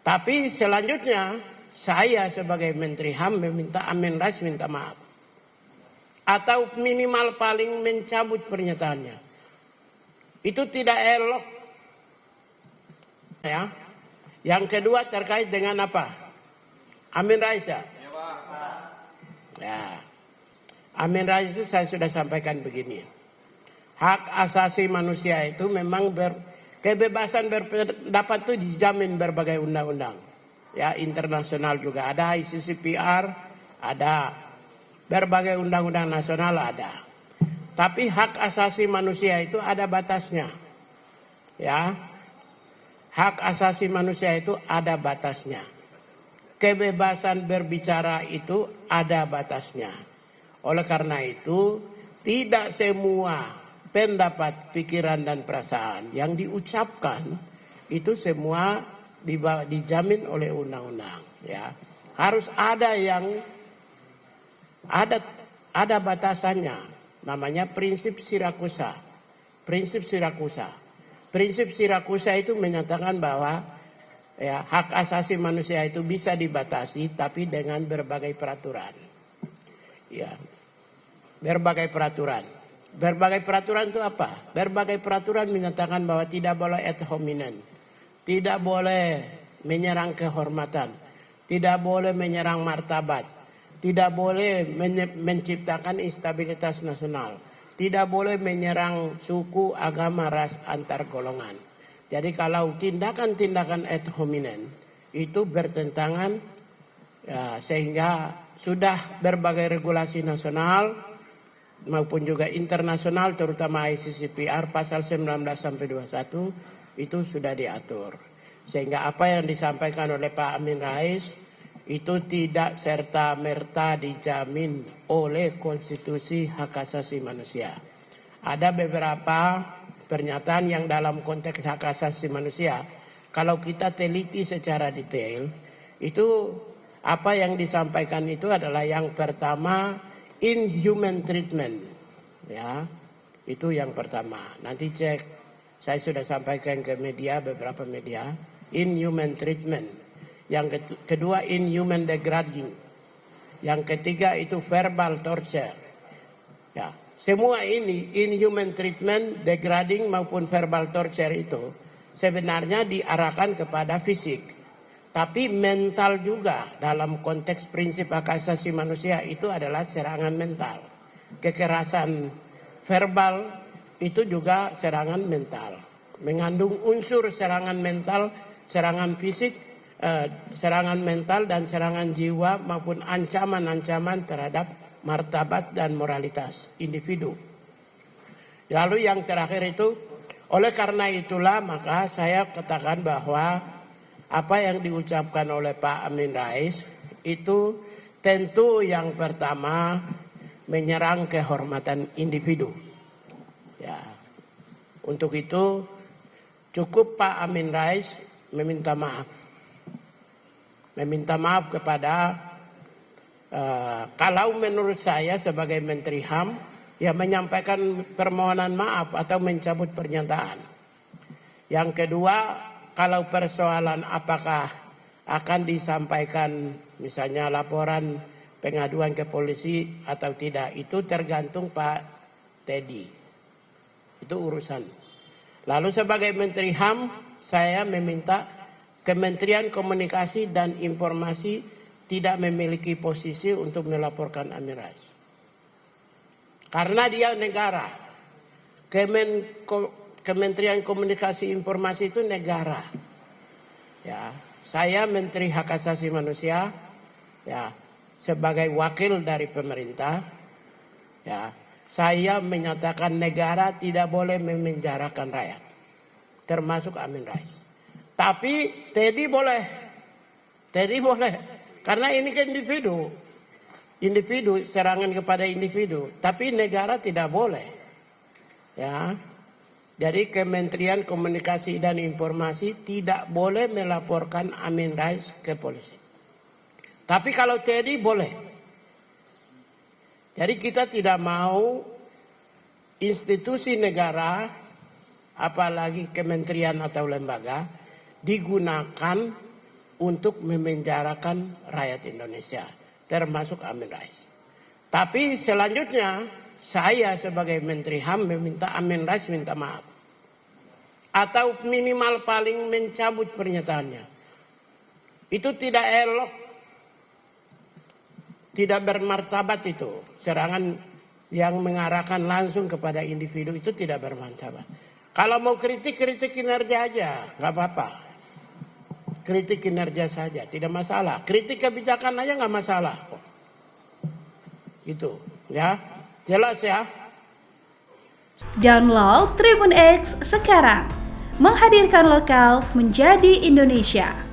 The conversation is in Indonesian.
Tapi selanjutnya saya sebagai Menteri HAM meminta Amin Rais minta maaf. Atau minimal paling mencabut pernyataannya. Itu tidak elok. Ya. Yang kedua terkait dengan apa? Amin Rais ya? Ya. Amin Rais itu saya sudah sampaikan begini. Hak asasi manusia itu memang kebebasan berpendapat itu dijamin berbagai undang-undang. Ya, internasional juga ada, ICCPR ada, berbagai undang-undang nasional ada. Tapi hak asasi manusia itu ada batasnya. Ya. Hak asasi manusia itu ada batasnya. Kebebasan berbicara itu ada batasnya. Oleh karena itu, tidak semua pendapat, pikiran dan perasaan yang diucapkan itu semua dijamin oleh undang-undang. Ya, harus ada yang ada batasannya. Namanya prinsip Sirakusa. Prinsip Sirakusa. Prinsip Sirakusa itu menyatakan bahwa ya, hak asasi manusia itu bisa dibatasi, tapi dengan berbagai peraturan. Ya, berbagai peraturan. Berbagai peraturan itu apa? Berbagai peraturan menyatakan bahwa tidak boleh ad hominem, tidak boleh menyerang kehormatan, tidak boleh menyerang martabat, tidak boleh menciptakan instabilitas nasional, tidak boleh menyerang suku, agama, ras, antar golongan. Jadi kalau tindakan-tindakan ad hominem itu bertentangan ya, sehingga sudah berbagai regulasi nasional maupun juga internasional terutama ICCPR pasal 19 sampai 21 itu sudah diatur. Sehingga apa yang disampaikan oleh Pak Amin Rais itu tidak serta-merta dijamin oleh konstitusi hak asasi manusia. Ada beberapa pernyataan yang dalam konteks hak asasi manusia kalau kita teliti secara detail itu apa yang disampaikan itu adalah yang pertama inhuman treatment, ya, itu yang pertama. Nanti cek, saya sudah sampaikan ke media, beberapa media, inhuman treatment. Yang kedua inhuman degrading. Yang ketiga itu verbal torture. Ya, semua ini inhuman treatment, degrading maupun verbal torture itu sebenarnya diarahkan kepada fisik. Tapi mental juga dalam konteks prinsip hak asasi manusia itu adalah serangan mental. Kekerasan verbal itu juga serangan mental. Mengandung unsur serangan mental, serangan fisik, serangan mental dan serangan jiwa maupun ancaman-ancaman terhadap martabat dan moralitas individu. Lalu yang terakhir itu, oleh karena itulah maka saya katakan bahwa apa yang diucapkan oleh Pak Amin Rais itu tentu yang pertama menyerang kehormatan individu. Ya. Untuk itu cukup Pak Amin Rais meminta maaf. Meminta maaf kepada kalau menurut saya sebagai Menteri HAM ya menyampaikan permohonan maaf atau mencabut pernyataan. Yang kedua, kalau persoalan apakah akan disampaikan misalnya laporan pengaduan ke polisi atau tidak, itu tergantung Pak Teddy. Itu urusan. Lalu sebagai Menteri HAM, saya meminta Kementerian Komunikasi dan Informasi tidak memiliki posisi untuk melaporkan Amin Rais. Karena dia negara. Kementerian Komunikasi Informasi itu negara. Ya, saya Menteri Hak Asasi Manusia, ya, sebagai wakil dari pemerintah, ya, saya menyatakan negara tidak boleh memenjarakan rakyat, termasuk Amin Rais. Tapi Teddy boleh, karena ini kan individu, serangan kepada individu, tapi negara tidak boleh, ya. Jadi Kementerian Komunikasi dan Informasi tidak boleh melaporkan Amin Rais ke polisi. Tapi kalau Teddy boleh. Jadi kita tidak mau institusi negara, apalagi kementerian atau lembaga, digunakan untuk memenjarakan rakyat Indonesia, termasuk Amin Rais. Tapi selanjutnya saya sebagai Menteri HAM meminta Amin Rais minta maaf. Atau minimal paling mencabut pernyataannya. Itu tidak elok. Tidak bermartabat itu. Serangan yang mengarahkan langsung kepada individu itu tidak bermartabat. Kalau mau kritik, kritik kinerja aja. Nggak apa-apa. Kritik kinerja saja, tidak masalah. Kritik kebijakan aja nggak masalah. Itu, ya. Jelas ya. Download Tribun X sekarang. Menghadirkan lokal menjadi Indonesia.